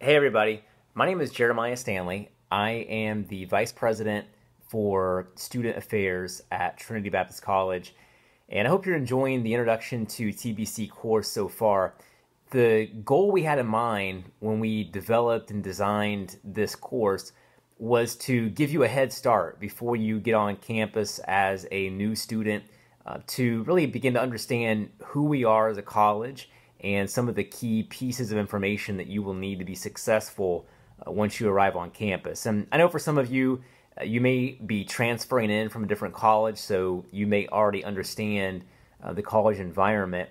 Hey everybody, my name is Jeremiah Stanley. I am the Vice President for Student Affairs at Trinity Baptist College, and I hope you're enjoying the Introduction to TBC course so far. The goal we had in mind when we developed and designed this course was to give you a head start before you get on campus as a new student, to really begin to understand who we are as a college and some of the key pieces of information that you will need to be successful once you arrive on campus. And I know for some of you, you may be transferring in from a different college, so you may already understand the college environment.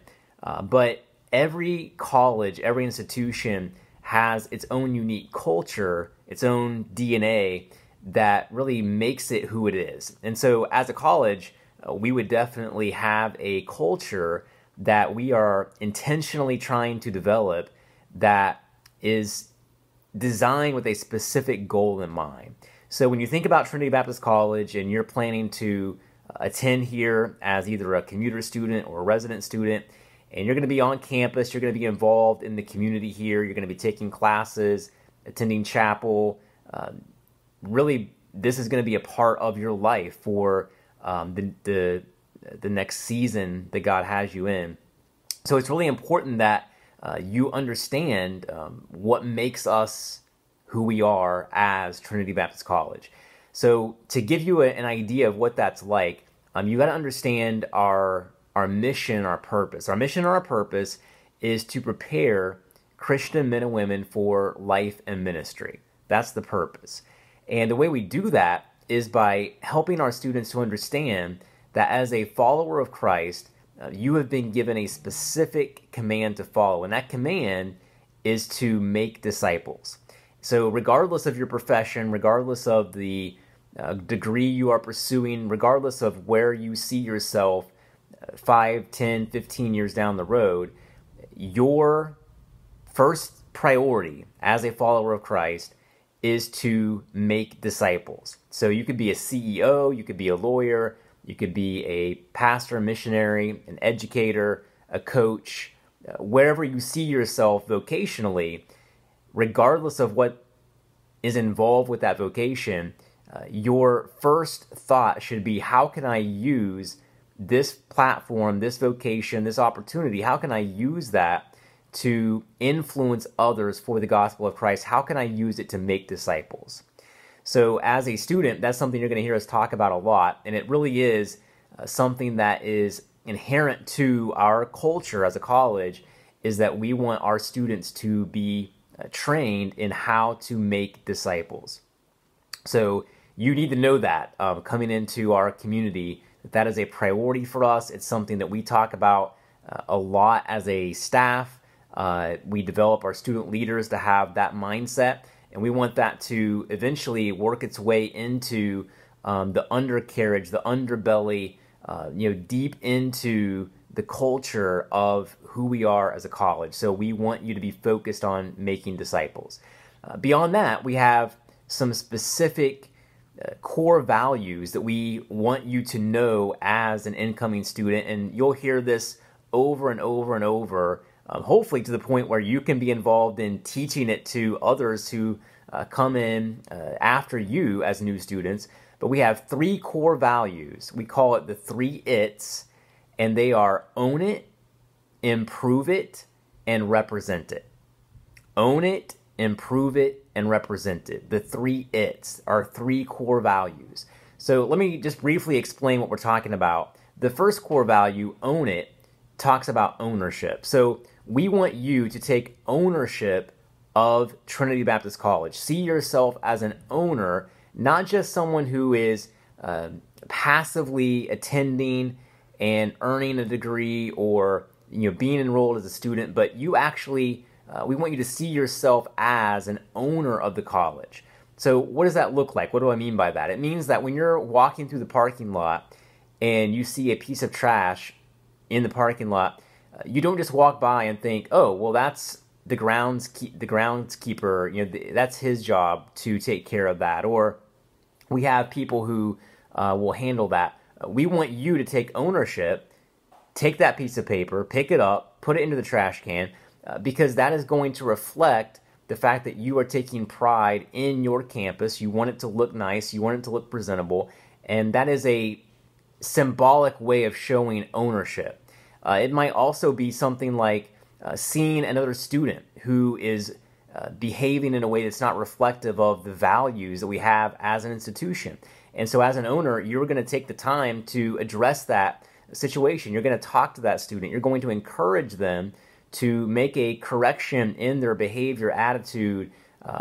But every college, every institution has its own unique culture, its own DNA that really makes it who it is. And so as a college, we would definitely have a culture that we are intentionally trying to develop that is designed with a specific goal in mind. So when you think about Trinity Baptist College and you're planning to attend here as either a commuter student or a resident student, and you're going to be on campus, you're going to be involved in the community here, you're going to be taking classes, attending chapel, really this is going to be a part of your life for the next season that God has you in. So it's really important that you understand what makes us who we are as Trinity Baptist College. So to give you an idea of what that's like, you got to understand our mission, our purpose. Our mission and our purpose is to prepare Christian men and women for life and ministry. That's the purpose. And the way we do that is by helping our students to understand that as a follower of Christ, you have been given a specific command to follow, and that command is to make disciples. So regardless of your profession, regardless of the degree you are pursuing, regardless of where you see yourself 5, 10, 15 years down the road, your first priority as a follower of Christ is to make disciples. So you could be a CEO, you could be a lawyer, you could be a pastor, missionary, an educator, a coach, wherever you see yourself vocationally, regardless of what is involved with that vocation, your first thought should be, how can I use this platform, this vocation, this opportunity, how can I use that to influence others for the gospel of Christ? How can I use it to make disciples? So as a student, that's something you're going to hear us talk about a lot, and it really is something that is inherent to our culture as a college, is that we want our students to be trained in how to make disciples. So you need to know that coming into our community, that is a priority for us. It's something that we talk about a lot as a staff. We develop our student leaders to have that mindset, and we want that to eventually work its way into the undercarriage, the underbelly, deep into the culture of who we are as a college. So we want you to be focused on making disciples. Beyond that, we have some specific core values that we want you to know as an incoming student, and you'll hear this over and over and over, hopefully to the point where you can be involved in teaching it to others who come in after you as new students. But we have 3 core values. We call it the 3 ITs, and they are own it, improve it, and represent it. Own it, improve it, and represent it. The 3 ITs are 3 core values. So let me just briefly explain what we're talking about. The first core value, own it, talks about ownership. So we want you to take ownership of Trinity Baptist College. See yourself as an owner, not just someone who is passively attending and earning a degree or being enrolled as a student, but you actually, we want you to see yourself as an owner of the college. So what does that look like? What do I mean by that? It means that when you're walking through the parking lot and you see a piece of trash in the parking lot, you don't just walk by and think, oh, well, that's the groundskeeper, that's his job to take care of that. Or we have people who will handle that. We want you to take ownership, take that piece of paper, pick it up, put it into the trash can, because that is going to reflect the fact that you are taking pride in your campus. You want it to look nice, you want it to look presentable, and that is a symbolic way of showing ownership. It might also be something like seeing another student who is behaving in a way that's not reflective of the values that we have as an institution. And so as an owner, you're going to take the time to address that situation. You're going to talk to that student. You're going to encourage them to make a correction in their behavior, attitude,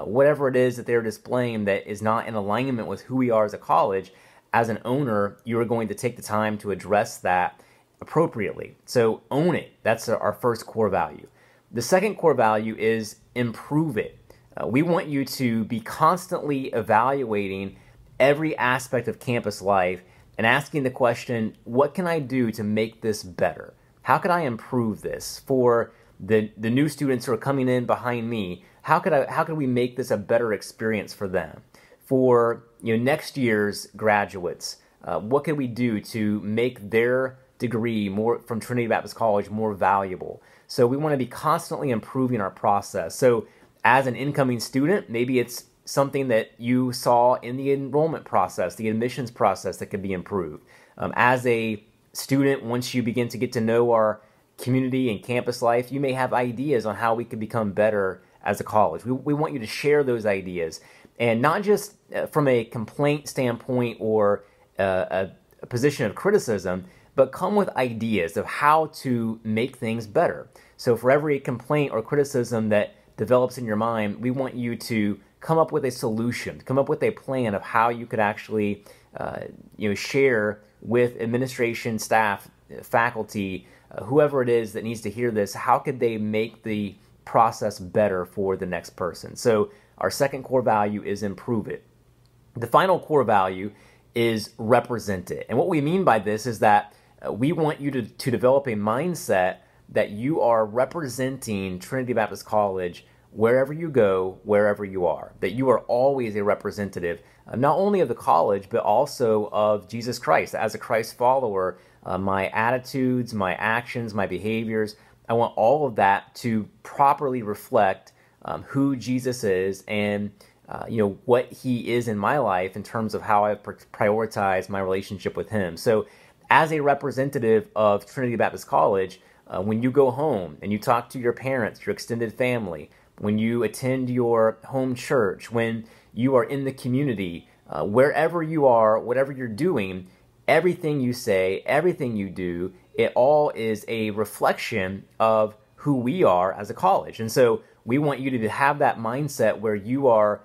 whatever it is that they're displaying that is not in alignment with who we are as a college. As an owner, you're going to take the time to address that appropriately. So own it. That's our first core value. The second core value is improve it. We want you to be constantly evaluating every aspect of campus life and asking the question, what can I do to make this better? How could I improve this for the new students who are coming in behind me? How could we make this a better experience for them? For next year's graduates, what can we do to make their degree from Trinity Baptist College more valuable? So we want to be constantly improving our process. So as an incoming student, maybe it's something that you saw in the enrollment process, the admissions process that could be improved. As a student, once you begin to get to know our community and campus life, you may have ideas on how we could become better as a college. We want you to share those ideas, and not just from a complaint standpoint or a position of criticism, but come with ideas of how to make things better. So for every complaint or criticism that develops in your mind, we want you to come up with a solution, come up with a plan of how you could actually share with administration, staff, faculty, whoever it is that needs to hear this, how could they make the process better for the next person? So our second core value is improve it. The final core value is represent it. And what we mean by this is that we want you to develop a mindset that you are representing Trinity Baptist College wherever you go, wherever you are, that you are always a representative, not only of the college, but also of Jesus Christ. As a Christ follower, my attitudes, my actions, my behaviors, I want all of that to properly reflect who Jesus is and what he is in my life in terms of how I prioritize my relationship with him. So as a representative of Trinity Baptist College, when you go home and you talk to your parents, your extended family, when you attend your home church, when you are in the community, wherever you are, whatever you're doing, everything you say, everything you do, it all is a reflection of who we are as a college. And so we want you to have that mindset where you are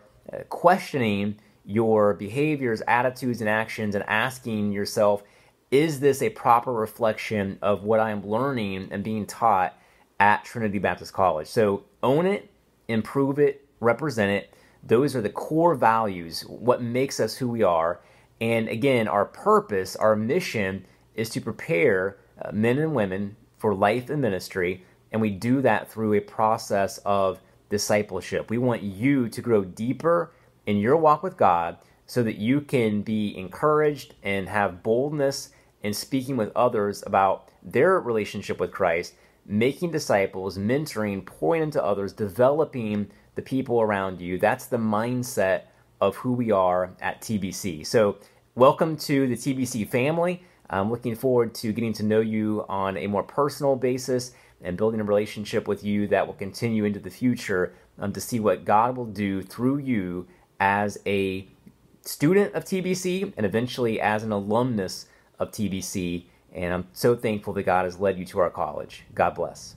questioning your behaviors, attitudes, and actions and asking yourself, is this a proper reflection of what I'm learning and being taught at Trinity Baptist College? So own it, improve it, represent it. Those are the core values, what makes us who we are. And again, our purpose, our mission is to prepare men and women for life and ministry, and we do that through a process of discipleship. We want you to grow deeper in your walk with God so that you can be encouraged and have boldness in speaking with others about their relationship with Christ, making disciples, mentoring, pouring into others, developing the people around you. That's the mindset of who we are at TBC. So welcome to the TBC family. I'm looking forward to getting to know you on a more personal basis and building a relationship with you that will continue into the future to see what God will do through you as a student of TBC and eventually as an alumnus of TBC. And I'm so thankful that God has led you to our college. God bless.